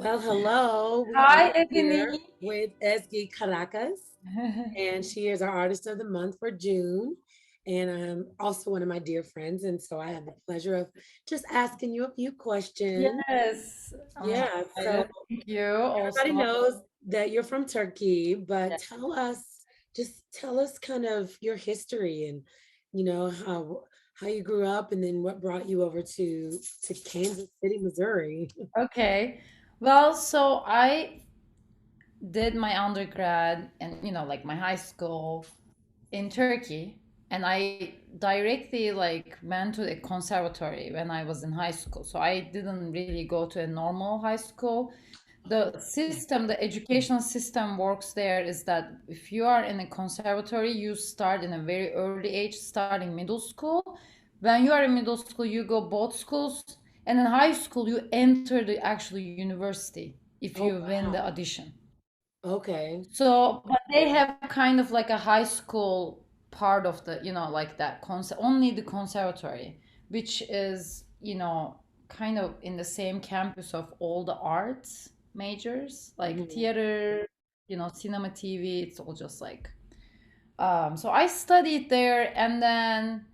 Well, hello. We are Hi, here Eboni. with Ezgi Karakus, and she is our Artist of the Month for June. And also one of my dear friends. And so I have the pleasure of just asking you a few questions. Yes, I'm Yeah, so excited. Thank you everybody also. knows that you're from Turkey, but Yeah. tell us kind of your history and how you grew up and then what brought you over to Kansas City, Missouri. Okay. Well, so I did my undergrad and like my high school in Turkey, and I directly like went to a conservatory when I was in high school. So I didn't really go to a normal high school. The system, the educational system works there is that if you are in a conservatory, you start in a very early age, starting middle school. When you are in middle school, you go both schools, and in high school, you enter the actual university if Oh, you win the wow. audition. Okay. So, but they have kind of like a high school part of the, like that concept, only the conservatory, which is, kind of in the same campus of all the arts majors, like Mhm. theater, cinema, TV, it's all just like, so I studied there, and then,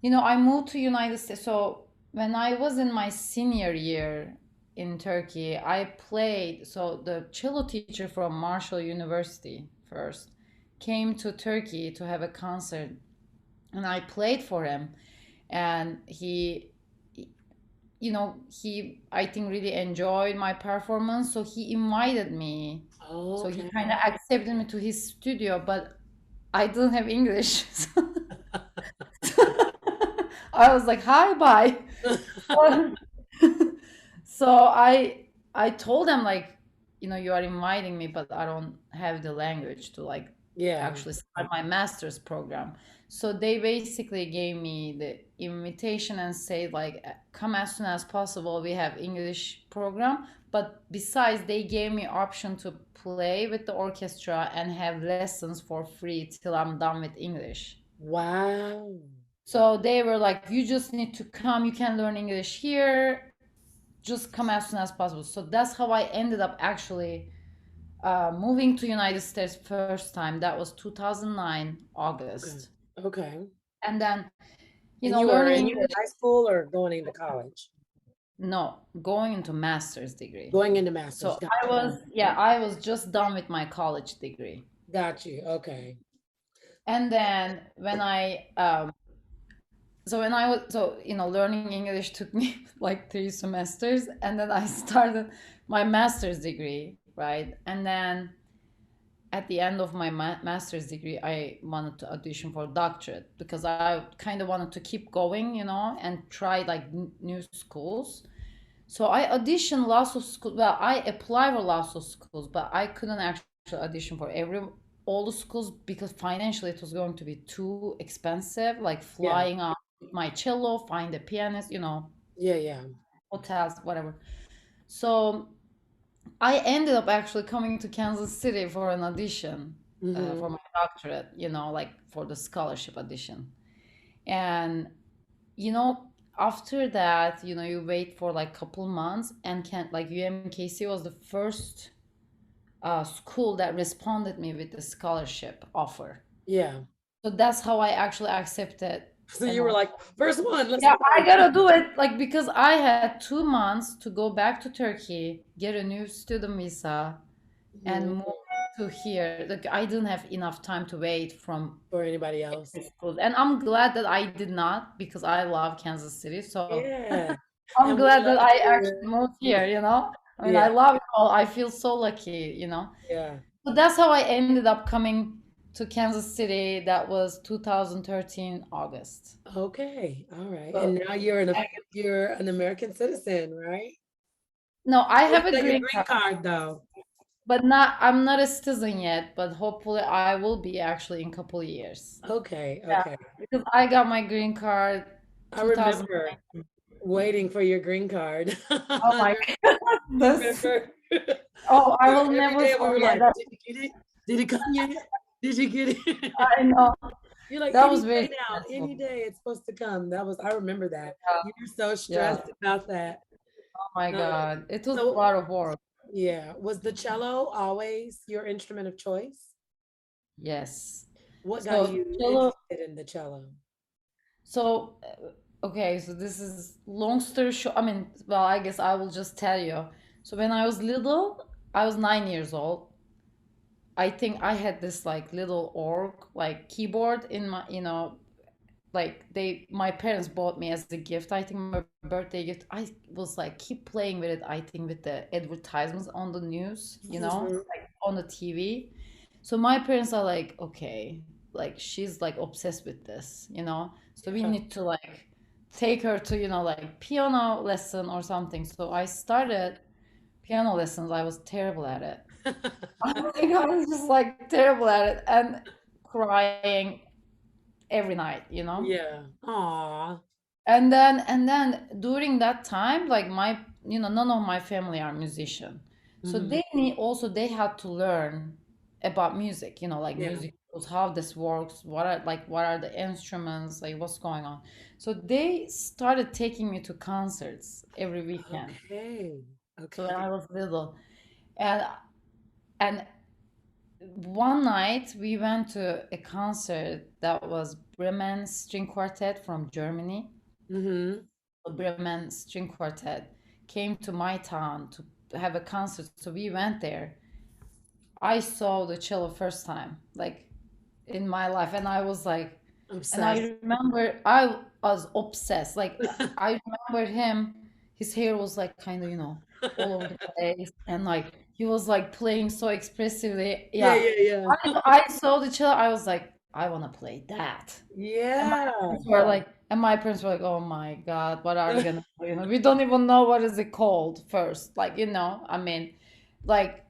I moved to United States. So when I was in my senior year in Turkey, I played. So the cello teacher from Marshall University first came to Turkey to have a concert, and I played for him. And he I think really enjoyed my performance, so he invited me. Oh, So he okay. kind of accepted me to his studio, but I didn't have English. I was like, "Hi, bye." So, so I told them like, you are inviting me, but I don't have the language to like Yeah. actually start my master's program. So they basically gave me the invitation and said like, come as soon as possible. We have English program, but besides, they gave me option to play with the orchestra and have lessons for free till I'm done with English. Wow. So they were like, you just need to come. You can learn English here. Just come as soon as possible. So that's how I ended up actually moving to United States first time. That was 2009 Okay. August. Okay. And then, And you were learning in English. high school or going into college? No, going into master's degree. Going into master's. So Got I you. was, yeah, I was just done with my college degree. Got you. Okay. And then when I was, so, learning English took me like 3 semesters, and then I started my master's degree, right? And then at the end of my master's degree, I wanted to audition for doctorate because I kind of wanted to keep going, and try like new schools. So I auditioned lots of schools. Well, I applied for lots of schools, but I couldn't actually audition for all the schools because financially it was going to be too expensive, like Yeah. flying out with my cello, find a pianist, Yeah. Yeah. hotels, whatever. So I ended up actually coming to Kansas City for an audition Mm-hmm. for my doctorate, like for the scholarship audition. And, you know, after that, you wait for like couple months, and can like UMKC was the first school that responded me with the scholarship offer. Yeah. So that's how I actually accepted So an you were offer. like, first one, let's Yeah, I go. gotta do it, like, because I had 2 months to go back to Turkey, get a new student visa, and Mhm. move to here. Like, I didn't have enough time to wait from Or anybody else. schools, and I'm glad that I did not because I love Kansas City. So Yeah. I'm And we glad that love I you. actually moved here. I mean, I Yeah. love it all. I feel so lucky. Yeah. So that's how I ended up coming to Kansas City. That was 2013 August. Okay. All right. And So now you're an American citizen, right? no, I Oh, you have a got your green green card. card though. But I'm not a citizen yet, but hopefully I will be actually in a couple of years. Okay. Yeah, Okay. because I got my green card I 2000. remember waiting for your green card. Oh my goodness. Remember? Oh, I will Every never day we were forget like, that. did you get it? Did it come yet? Did you get it? I know. You're like, That any was very day now, any stressful. day it's supposed to come. I remember that. Yeah. You were so Yeah. stressed about that. Oh my Uh, God. It was a so lot of work. Yeah. Was the cello always your instrument of choice? Yes. What got So you cello. interested in the cello? So okay, so this is long story short. I mean, well, I guess I will just tell you. So when I was little, I was 9 years old. I think I had this like little org, like keyboard in my, like my parents bought me as a gift. I think my birthday gift. I was like keep playing with it. I think with the advertisements on the news, Mhm. like on the TV. So my parents are like, okay, like she's like obsessed with this, so we Yeah. need to like take her to, like piano lesson or something. So I started piano lessons. I was terrible at it. I think I was just like terrible at it and crying every night. Yeah. Aw. And then during that time, like none of my family are musician. So Mhm. they had to learn about music, like Yeah. music rules, how this works, what are the instruments, like what's going on. So they started taking me to concerts every weekend. Okay. So when Okay. I was little. And and one night we went to a concert that was Bremen String Quartet from Germany. Mhm. The Bremen String Quartet came to my town to have a concert. So we went there. I saw the cello first time, like in my life, and I was like, and Obsessed. I remember I was obsessed. Like I remember him, his hair was like kind of, all over the place, and like he was like playing so expressively. Yeah, Yeah, yeah, yeah. I saw the cello. I was like, I want to play that. And my Yeah. parents were like, "Oh my God, what are we gonna do? We don't even know what is it called first. Like, I mean, like,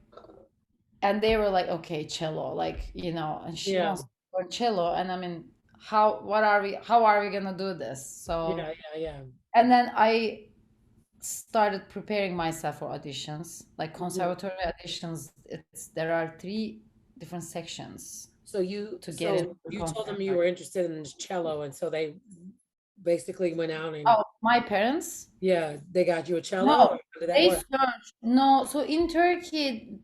and they were like, okay, cello, like, and she Yeah. wants to learn cello. And I mean, how are we gonna do this? So, Yeah, yeah, yeah. and then I started preparing myself for auditions, like Mhm. conservatory auditions. There are three different sections So you to get into so the you told them you conservatory. were interested in cello, and so they basically went out and Oh, my parents? yeah, they got you a cello, or No, how did that they work? search. No, so in Turkey,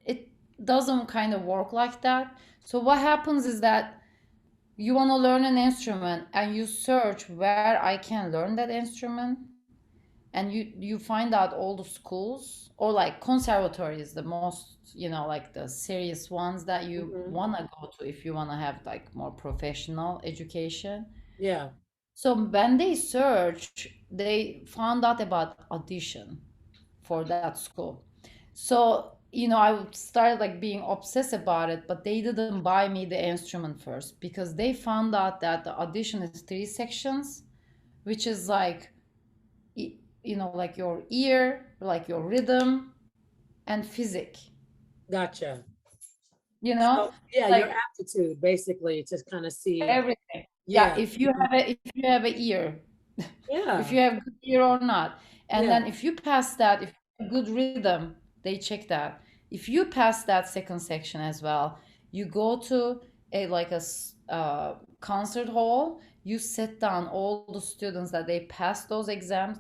it doesn't kind of work like that. So what happens is that you want to learn an instrument and you search where I can learn that instrument, and you find out all the schools, or like conservatory is the most, like the serious ones that you Mhm. want to go to if you want to have like more professional education. Yeah. So when they search, they found out about audition for that school. So, I started like being obsessed about it, but they didn't buy me the instrument first because they found out that the audition is three sections, which is like, like your ear, like your rhythm and physic, Gotcha. you know, So yeah, your like aptitude basically to kind of see. everything. Yeah, Yeah. if you have a ear, if Yeah. you have good ear or not. And Yeah. then if you pass that, if you have good rhythm, they check that. If you pass that second section as well, you go to a like concert hall. You sit down all the students that they pass those exams,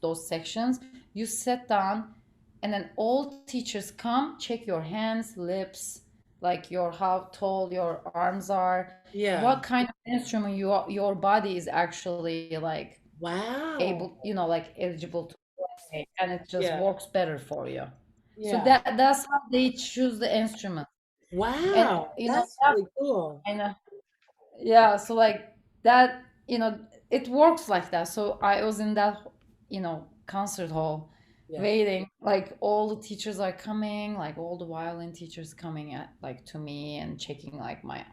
those sections. You sit down, and then all teachers come check your hands, lips, like how tall your arms are, Yeah. what kind of instrument your body is actually like Wow. able, like eligible to play, and it just Yeah. works better for you. So Yeah. that's how they choose the instrument. And Wow. That's that really cool. kind of, yeah, so like that, it works like that. So I was in that, concert hall Yeah. waiting, like all the teachers are coming, like all the violin teachers coming at like to me and checking like my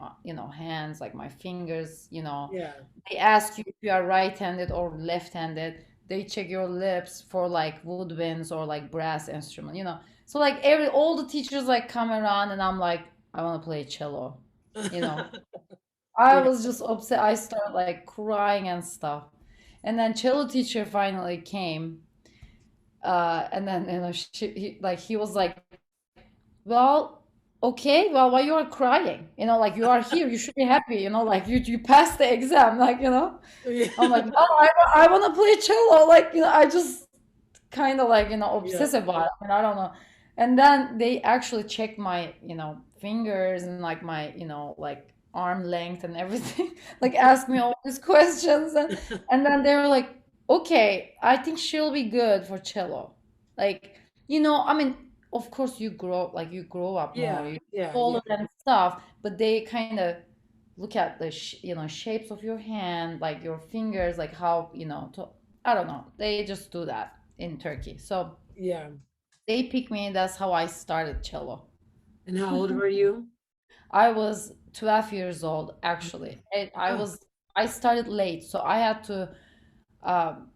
hands, like my fingers. Yeah. They ask you if you are right-handed or left-handed. They check your lips for like woodwinds or like brass instrument. So like all the teachers like come around, and I'm like, I want to play cello. you know I Yeah. was just upset. I started like crying and stuff. And then cello teacher finally came. And then he was like, well, okay, well, why you are crying? Like you are here, you should be happy. Like you passed the exam. Like Yeah. I'm like, no, I want to play cello. Like I just kind of like obsessed Yeah. about it. I don't know. And then they actually checked my, fingers and like my, like arm length and everything, like ask me all these questions. And then they were like, okay, I think she'll be good for cello. Like, I mean, of course you grow up more, Yeah, you yeah, yeah, taller and stuff, but they kind of look at the, shapes of your hand, like your fingers, like how, I don't know. They just do that in Turkey. So yeah. they picked me. That's how I started cello. And how old were you? I was 12 years old, actually. Oh, I started late, so I had to um,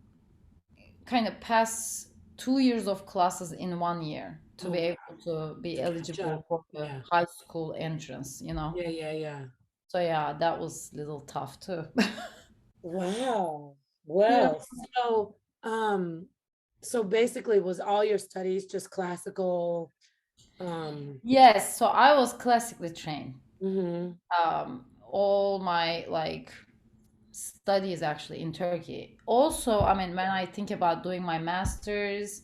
kind of pass 2 years of classes in 1 year to oh be wow. able to be To catch eligible up. for the Yeah. high school entrance. Yeah, yeah, yeah. So yeah, that was a little tough too. Wow. Yeah. Well, so so basically was all your studies just classical? Yes, so I was classically trained. Mhm. All my like studies actually in Turkey. Also, I mean, when I think about doing my master's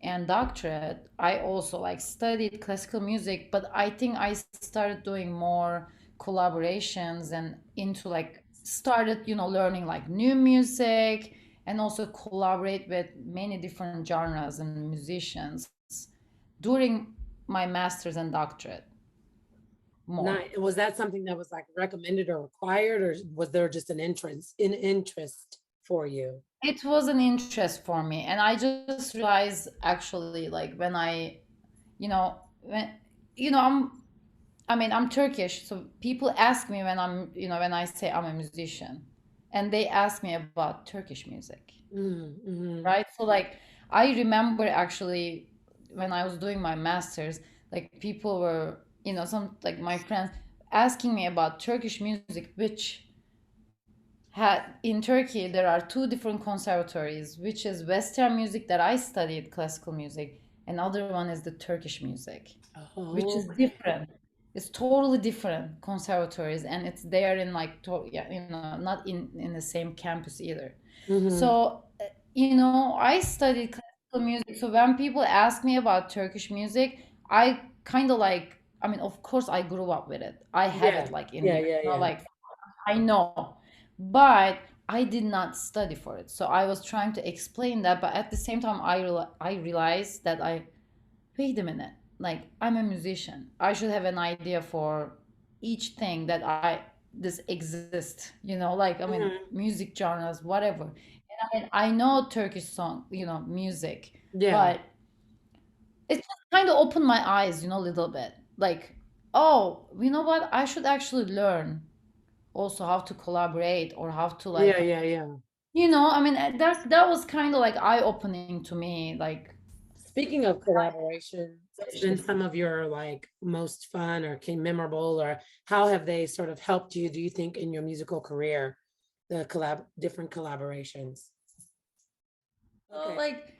and doctorate, I also like studied classical music, but I think I started doing more collaborations and into like started, learning like new music and also collaborate with many different genres and musicians during my master's and doctorate more. Nice. Was that something that was like recommended or required, or was there just an interest for you? It was an interest for me, and I just realized actually like when when I mean, I'm Turkish, so people ask me when I say I'm a musician, and they ask me about Turkish music, Mm-hmm. right? So like I remember actually when I was doing my masters, like people were, some like my friends asking me about Turkish music, which had in Turkey there are two different conservatories, which is Western music that I studied classical music, and other one is the Turkish music, which Oh, is okay. different. It's totally different conservatories, and it's there in like yeah, not in the same campus either. Mm-hmm. So I studied classical music. So when people ask me about Turkish music, I kind of like. I mean, of course, I grew up with it. I have Yeah, it like in yeah, me, yeah, yeah. like I know, but I did not study for it. So I was trying to explain that, but at the same time, I realized that wait a minute, like I'm a musician. I should have an idea for each thing that this exists. Like I mean, Hmm. music genres, whatever. And I mean, I know Turkish song, music, Yeah, but it just kind of opened my eyes, a little bit. Like, oh, you know what? I should actually learn also how to collaborate or how to yeah, like yeah, yeah. I mean that was kind of like eye opening to me, like Speaking of collaboration, what's been some of your like most fun or memorable, or how have they sort of helped you, do you think, in your musical career, the different collaborations? so Okay. like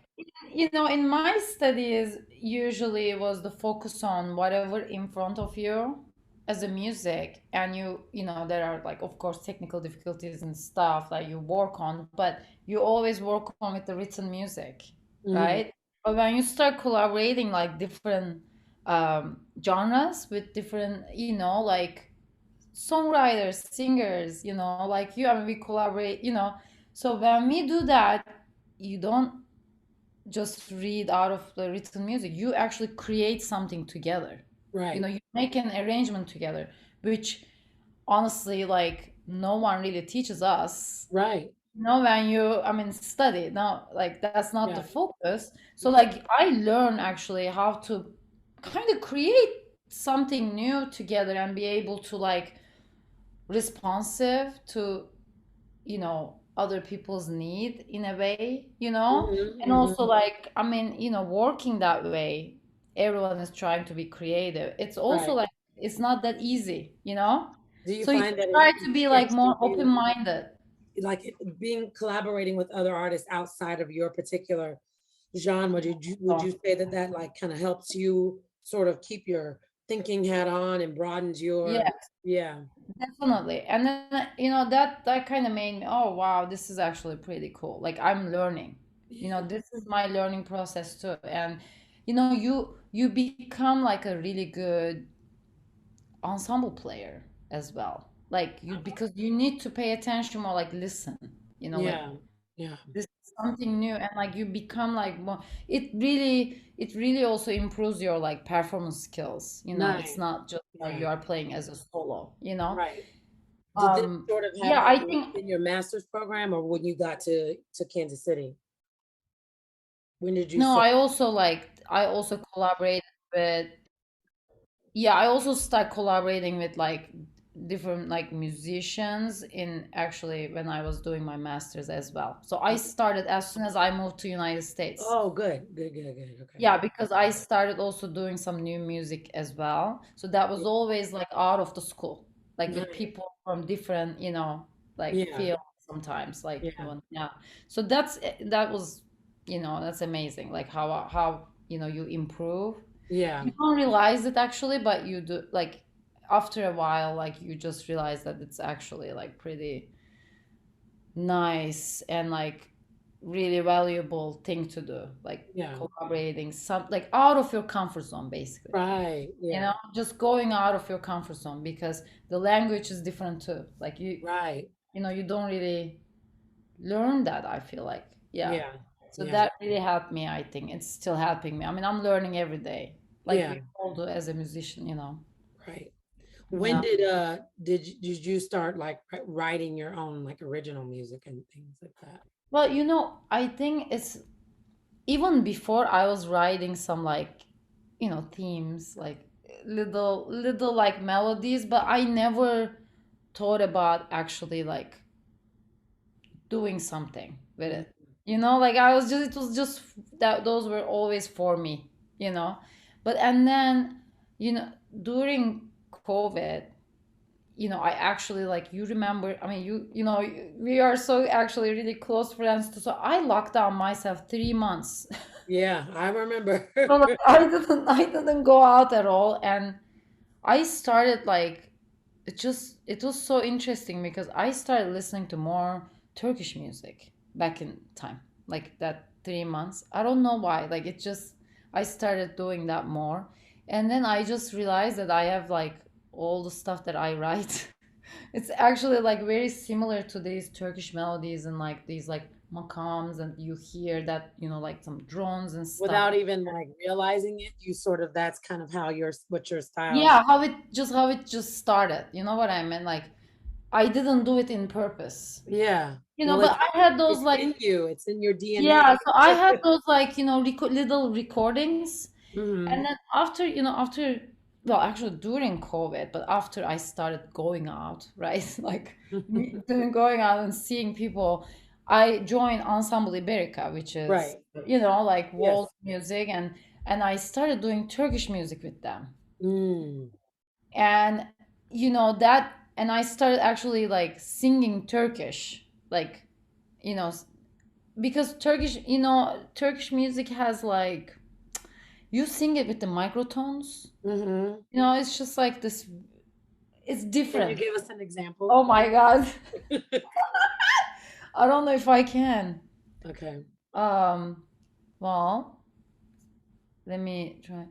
in my studies usually it was the focus on whatever in front of you as a music, and there are like of course technical difficulties and stuff that you work on, but you always work on with the written music, Hmm. right? But when you start collaborating like different genres with different like songwriters, singers, like I mean, we collaborate, so when we do that, you don't just read out of the written music. You actually create something together. Right, You make an arrangement together, which honestly, like, no one really teaches us. right. When I mean, study. No, like, that's not the Yeah. focus. So, Yeah. like, I learn actually how to kind of create something new together and be able to, like, responsive to other people's need in a way, Hmm. and Hmm. also like I mean working that way, everyone is trying to be creative. It's also Right. like it's not that easy, Do you so you find that try it to be like stretches more you, open-minded. like being collaborating with other artists outside of your particular genre? Would you So say that that like kind of helps you sort of keep your thinking hat on and broadens your, yeah, yeah, definitely. And then that kind of made me, oh wow, this is actually pretty cool. Like I'm learning. yeah, This is my learning process too. And you become like a really good ensemble player as well. Like you, because you need to pay attention more, like listen, like Yeah. Yeah. this is something new, and like you become like more, it really also improves your like performance skills. It's Nice. not just Yeah. you are playing as a solo. Right. Did this sort of Yeah, happen I think. in your master's program or when you got to Kansas City? When did you No, start? I also collaborated with, yeah, I also start collaborating with like different like musicians in, actually, when I was doing my master's as well. So I started as soon as I moved to United States. Oh, good. Good, good, good. Okay. Yeah, because I started also doing some new music as well. So that was Yeah. always like out of the school, like with Nice. people from different, like Yeah. fields sometimes, like Yeah. even, yeah. So that's amazing, like how you improve. Yeah. You don't realize it actually, but you do, like after a while, like you just realize that it's actually like pretty nice and like really valuable thing to do, like Yeah. collaborating, some like out of your comfort zone, basically. Right. Yeah. Just going out of your comfort zone, because the language is different too. Like Right. you don't really learn that, I feel like. Yeah. Yeah. So Yeah. that really helped me. I think it's still helping me. I mean, I'm learning every day, like Yeah. we all do as a musician. Right. When Yeah. did you start like writing your own like original music and things like that? Well, I think it's even before I was writing some like, themes, like little like melodies, but I never thought about actually like doing something with Mhm. it. Like I was just, it was just that those were always for me, you know. But and then, you know, during COVID, I actually, like, you remember, I mean, we are so actually really close friends too. So I locked down myself 3 months. Yeah, I remember. So like, I didn't go out at all, and I started like, it was so interesting because I started listening to more Turkish music back in time, like that 3 months. I don't know why, like it just, I started doing that more, and then I just realized that I have like all the stuff that I write. It's actually like very similar to these Turkish melodies and like these like makams, and you hear that, like some drones and stuff. Without even like realizing it, you sort of that's kind of how what your style. Yeah, how it just started. You know what I mean? Like I didn't do it in purpose. Yeah. Well, But I had those it's like, in you. It's in your yeah, DNA. so I had those like, little recordings. Hmm. And then well, actually during COVID, but after I started going out, right? Like going out and seeing people, I joined Ensemble Iberica, which is, Right. like Yes. world music, and I started doing Turkish music with them. Mm. And that, and I started actually like singing Turkish, like, you know, because Turkish music has like, you sing it with the microtones. Hmm. It's just like this, it's Can you different. give us an example? Oh my God. I don't know if I can. Okay. Um, well, let me try.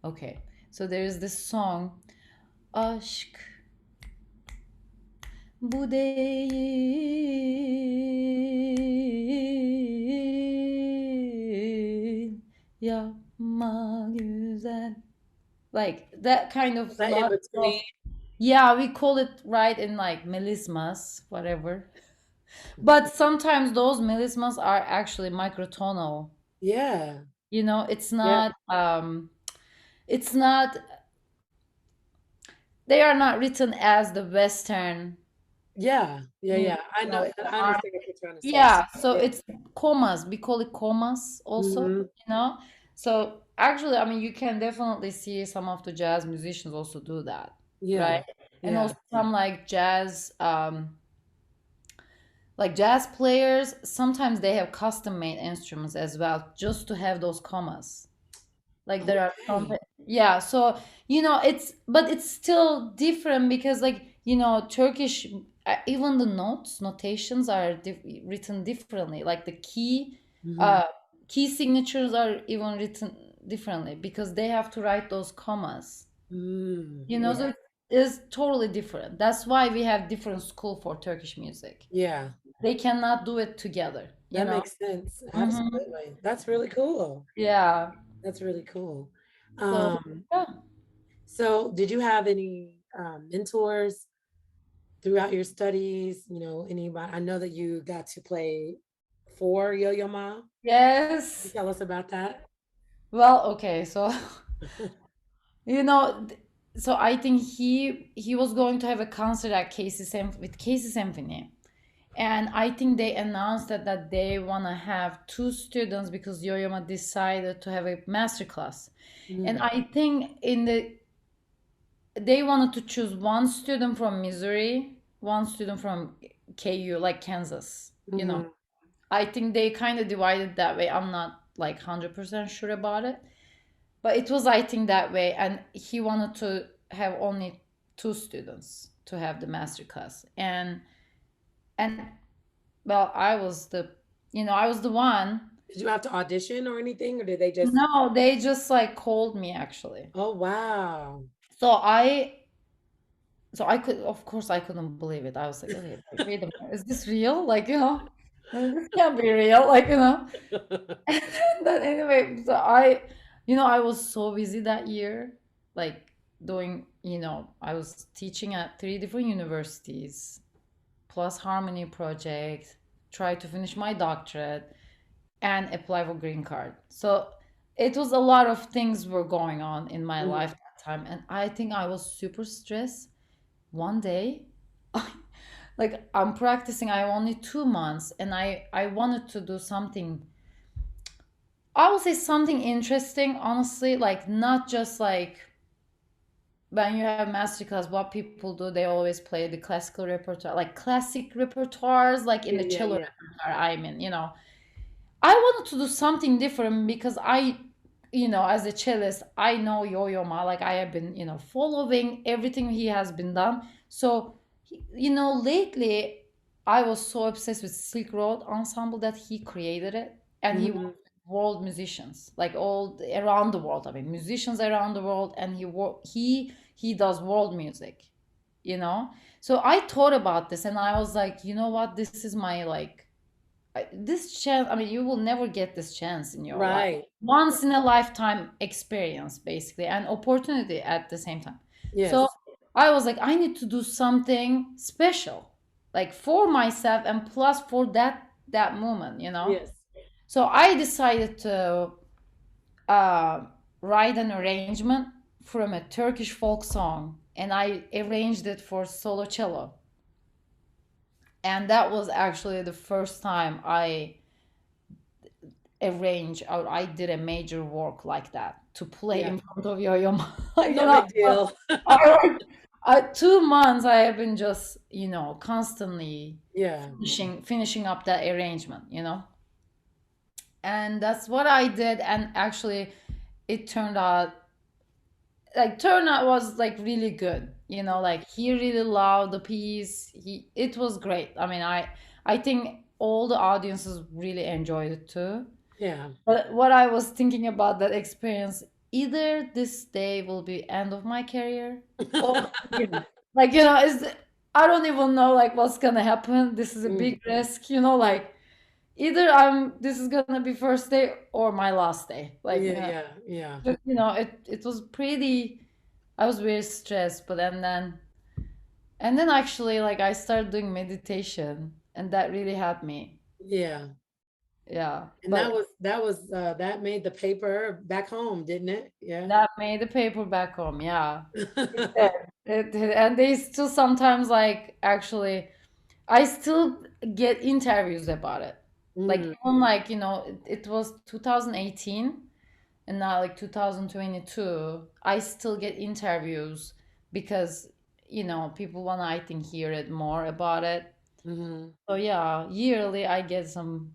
Okay. So there's this song, Aşk bu değil, yapma güzel. Like that kind Is of that in lot of, between? yeah, we call it right in like melismas, whatever. But sometimes those melismas are actually microtonal. Yeah. It's Yeah. not it's not they are not written as the Western, Yeah. Yeah. mm, Yeah. I know. I are. understand what you're trying to say. Yeah, so Yeah. it's commas. We call it commas also, Hmm. you know. So actually, I mean, you can definitely see some of the jazz musicians also do that, Yeah. right? And Yeah. also some like jazz players, sometimes they have custom made instruments as well, just to have those commas. Like there are some, Okay. yeah. So but it's still different because, like, Turkish, even the notations are written differently. Like the uh Hmm. key signatures are even written differently because they have to write those commas. So Yeah. it is totally different. That's why we have different school for Turkish music. Yeah. They cannot do it together, That makes sense. Mhm. Absolutely. That's really cool. Yeah. That's really cool. So Um, yeah. so did you have any mentors throughout your studies? Anybody? I know that you got to play for Yo-Yo Ma. Can you Yes. tell us about that? Well, okay. So you know, th- so I think he was going to have a concert at with Casey Symphony. And I think they announced that they want to have two students because Yo-Yo decided to have a master class. And Mm-hmm. I think they wanted to choose one student from Missouri, one student from KU, like Kansas. Mm-hmm. I think they kind of divided that way. I'm not like 100% sure about it. But it was, I think, that way. And he wanted to have only two students to have the master class. And well, I was the one. Did you have to audition or anything, or did they just? No, they just like called me actually. Oh, wow. So I could, of course, I couldn't believe it. I was like, okay, wait a minute, is this real? Like, this can't be real. Like. And then anyway, so I was so busy that year, like I was teaching at three different universities, plus harmony project, try to finish my doctorate, and apply for green card. So it was a lot of things were going on in my life Mhm. that time, and I think I was super stressed. One day, like I'm practicing, I have only 2 months, and I wanted to do something. I would say something interesting, honestly, like not just like when you have masterclass, what people do, they always play the classical repertoire, like classic repertoires, like in Yeah, the yeah, cello yeah. repertoire. I wanted to do something different because as a cellist, I know Yo-Yo Ma, like I have been, following everything he has been done. So, lately I was so obsessed with Silk Road Ensemble that he created it, and he Mhm. worked with world musicians, like around the world. I mean, musicians around the world, and he does world music, you know. So I thought about this, and I was like, you know what, this is my like this chance. I mean, you will never get this chance in your life, Right. once in a lifetime experience basically, and opportunity at the same time. So Yes. I was like, I need to do something special, like for myself and plus for that moment. Yes. So I decided to uh, write an arrangement from a Turkish folk song, and I arranged it for solo cello. And that was actually the first time I did a major work like that to play Yeah. in front of Yo-Yo Ma. No big deal. I, 2 months I have been just constantly Yeah. finishing up that arrangement. And that's what I did, and actually it turned out, like, turnout was like really good. Like he really loved the piece. It was great. I mean, I think all the audiences really enjoyed it too. Yeah. But what I was thinking about that experience, either this day will be end of my career, or like is I don't even know like what's gonna happen. This is a Mm. big risk. Like either this is gonna be first day or my last day. Like Yeah, yeah, yeah. it was pretty. I was very stressed, but and then actually like I started doing meditation, and that really helped me. Yeah. Yeah, And but that made the paper back home, didn't it? Yeah. that made the paper back home. Yeah, it did. It did. And they still sometimes like actually, I still get interviews about it. Like Mm. even like it was 2018, and now like 2022. I still get interviews because people wanna, I think, hear it more about it. Mhm. So yeah, yearly I get some.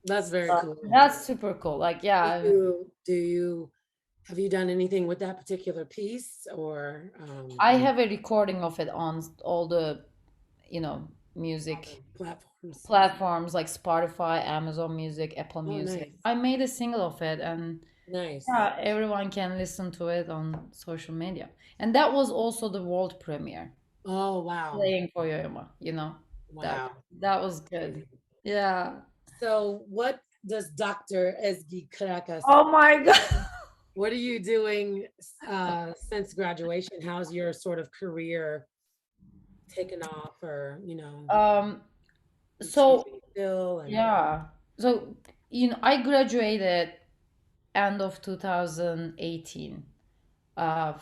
That's very cool. That's super cool. Like Do yeah, you do you have you done anything with that particular piece or I have a recording of it on all the other music platforms? platforms like Spotify, Amazon Music, Apple Oh, Music. nice. I made a single of it, and Nice. Yeah, everyone can listen to it on social media. And that was also the world premiere, Oh, wow. playing for Yoyoma, that Wow. that was good. Crazy. Yeah. So what does Dr. Ezgi Karakus, Oh my God. what are you doing since graduation? How's your sort of career taken off or, Um, you so teaching still and yeah. So, I graduated end of 2018,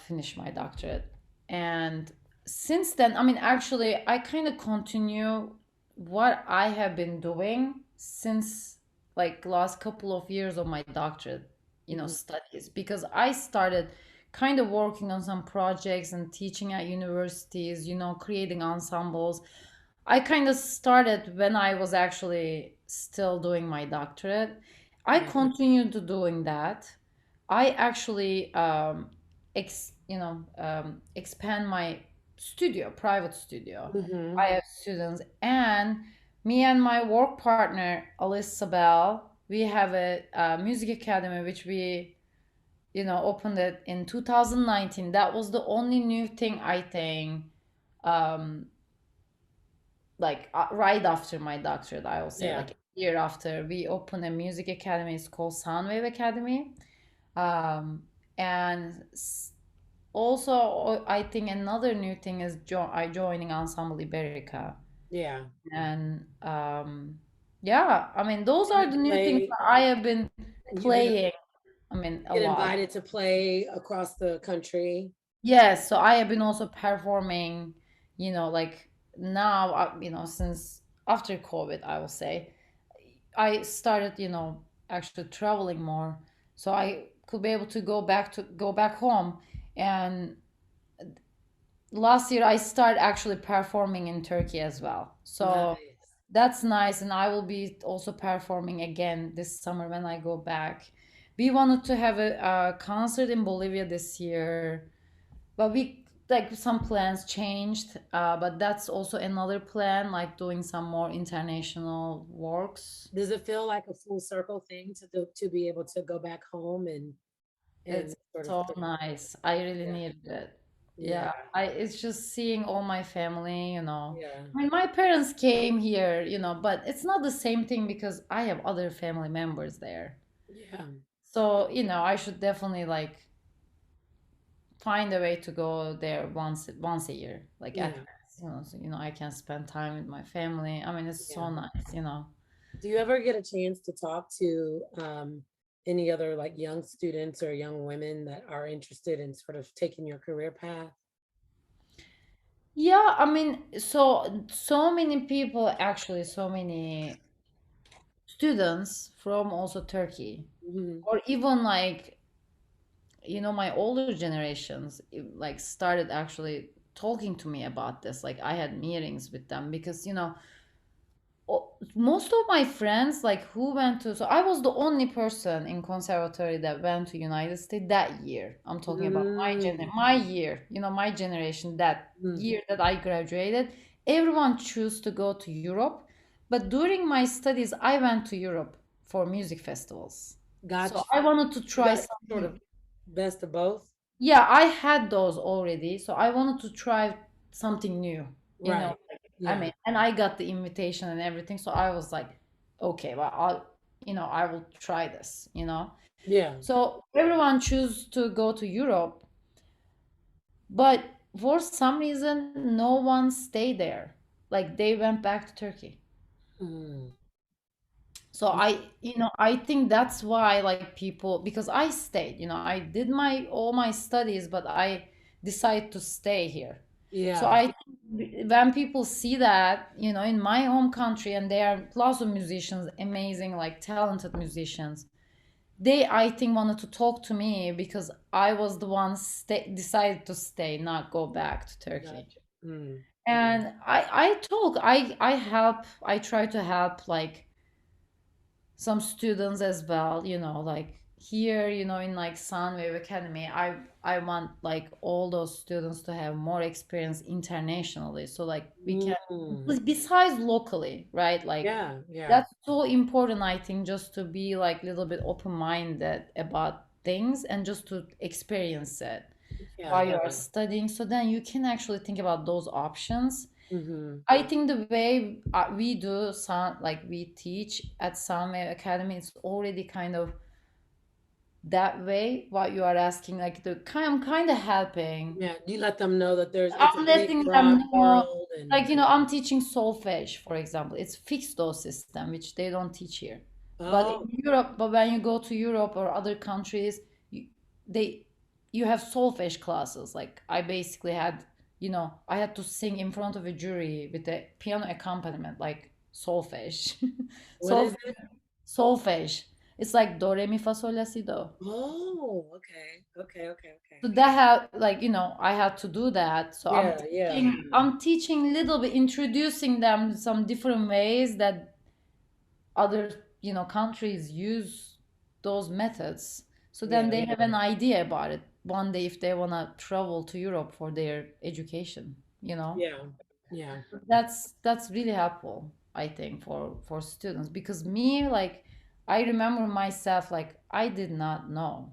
finished my doctorate. And since then, I mean, actually, I kind of continue what I have been doing since like last couple of years of my doctorate, Mhm. studies, because I started kind of working on some projects and teaching at universities, creating ensembles. I kind of started when I was actually still doing my doctorate. I Right. continued to doing that. I actually expand my studio, private studio. Hmm. I have students, and me and my work partner Alyssa Bell, we have a music academy which we opened it in 2019. That was the only new thing, I think, um, like right after my doctorate, I will say, Yeah. like a year after, we opened a music academy. It's called Soundwave Academy. Um, and also, I think another new thing is I joining Ensemble Iberica. Yeah. And yeah, I mean, those Do are you the new things play, that I have been you get playing. I mean, a get lot. invited to play across the country? Yes, so I have been also performing, like now, since after COVID, I will say, I started, actually traveling more, so I could be able to go back home. And last year I started actually performing in Turkey as well. So Nice. that's nice, and I will be also performing again this summer when I go back. We wanted to have a concert in Bolivia this year, but we like some plans changed. But that's also another plan, like doing some more international works. Does it feel like a full circle thing to be able to go back home and It's sort of so nice. I really yeah, needed it. yeah, Yeah, I it's just seeing all my family, yeah, I mean, my parents came here, but it's not the same thing because I have other family members there. yeah, So, I should definitely like find a way to go there once a year, like at yeah, least, so I can spend time with my family. I mean, it's yeah. so nice. Do you ever get a chance to talk to any other like young students or young women that are interested in sort of taking your career path? Yeah, I mean, so many people, actually, so many students from also Turkey, Hmm. or even like, my older generations, like started actually talking to me about this. Like I had meetings with them because, most of my friends, like who went to, so I was the only person in conservatory that went to United States that year. I'm talking about Mm. my year, my generation, that Mm. year that I graduated. Everyone chose to go to Europe, but during my studies I went to Europe for music festivals. So Gotcha. I wanted to You try got sort something. of best of both. Yeah, I had those already, so I wanted to try something new. Right. Like, I Yeah. mean, and I got the invitation and everything, so I was like, okay, well, I will try this. Yeah. So everyone choose to go to Europe, but for some reason, no one stayed there. Like they went back to Turkey. Mm. So I think that's why, like, people, because I stayed, I did my all my studies, but I decided to stay here. So Yeah. I think when people see that, in my home country, and there are lots of musicians, amazing, like talented musicians, they, I think, wanted to talk to me because I was the one decided to stay, not go back to Turkey. Gotcha. Mm. And I talk, I help, I try to help, like some students as well, like here, in like Soundwave Academy, I want like all those students to have more experience internationally, so like we can, Mm. besides locally, right? Like Yeah. Yeah. that's so important, I think, just to be like a little bit open-minded about, things and just to experience it while Yeah. you are studying. So then you can actually think about those options. Hmm. I think the way we do sound, like we teach at Soundwave Academy, it's already kind of that way. What you are asking, like I'm kind of helping. Yeah. You let them know that it's a I'm big, letting them broad know, world, and like, I'm teaching solfege, for example. It's fixed dose system, which they don't teach here. But in oh, Europe, but when you go to Europe or other countries, you, they you have solfege classes. Like I basically had, I had to sing in front of a jury with a piano accompaniment, like solfege. what is Solfege, it? solfege. It's like do, re, mi, fa, sol, la, si, do. Oh, okay. Okay. Okay. Okay. So that had, like, I had to do that. So I'm Yeah. Yeah. teaching, I'm teaching a little bit, introducing them some different ways that other, countries use those methods. So then Yeah. they have an idea about it one day if they want to travel to Europe for their education, Yeah. Yeah. That's really helpful, I think, for students, because me, like, I remember myself, like, I did not know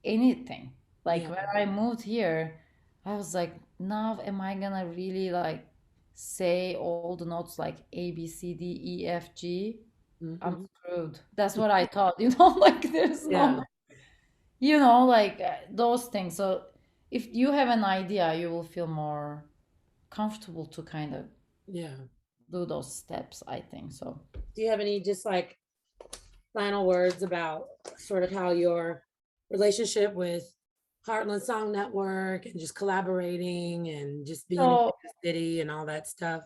anything. Like Yeah. when I moved here, I was like, now am I gonna really like say all the notes like A, B, C, D, E, F, G? I'm Hmm. screwed. That's what I thought, like there's Yeah. no, like those things. So if you have an idea, you will feel more comfortable to kind of Yeah. do those steps, I think. So Do you have any just like final words about sort of how your relationship with Heartland Song Network and just collaborating and just being in so the city and all that stuff?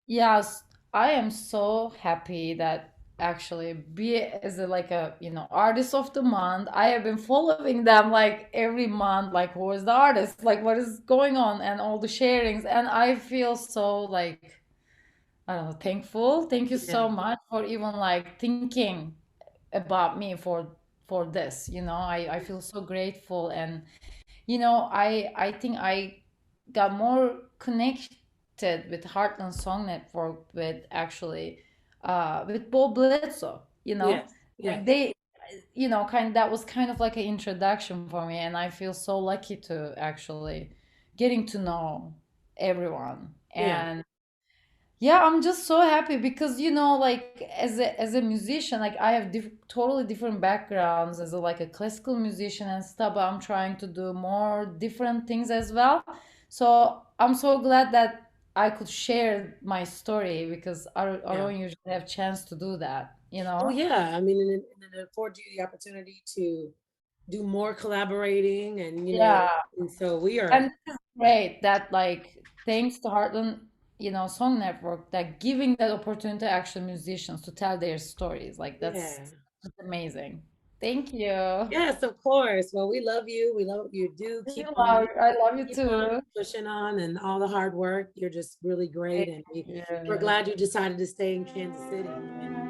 yes, I am so happy that actually be as a, like a, artist of the month. I have been following them like every month, like who is the artist, like what is going on, and all the sharings, and I feel so like, I don't know, thankful. Thank you Yeah. so much for even like thinking about me for this. I feel so grateful, and I think I got more connected with Heartland Song Network with actually with Bob Bledsoe, Yes. like Yes. they, that was kind of like an introduction for me, and I feel so lucky to actually getting to know everyone. Yeah. And yeah, I'm just so happy because, like as a musician, like I have totally different backgrounds as like a classical musician and stuff, but I'm trying to do more different things as well. So I'm so glad that I could share my story because I Yeah. don't usually have chance to do that, Oh yeah. I mean, and it affords you the opportunity to do more collaborating and Yeah. and so we And are, this is great that, like, thanks to Heartland, Song Network, that giving that opportunity to actual musicians to tell their stories. Like yeah. that's amazing. Thank you. Yes, of course. Well, we love you. We love what you do. I love you Keep on too. pushing on and all the hard work. You're just really great. Thank And we're you. glad you decided to stay in Kansas City.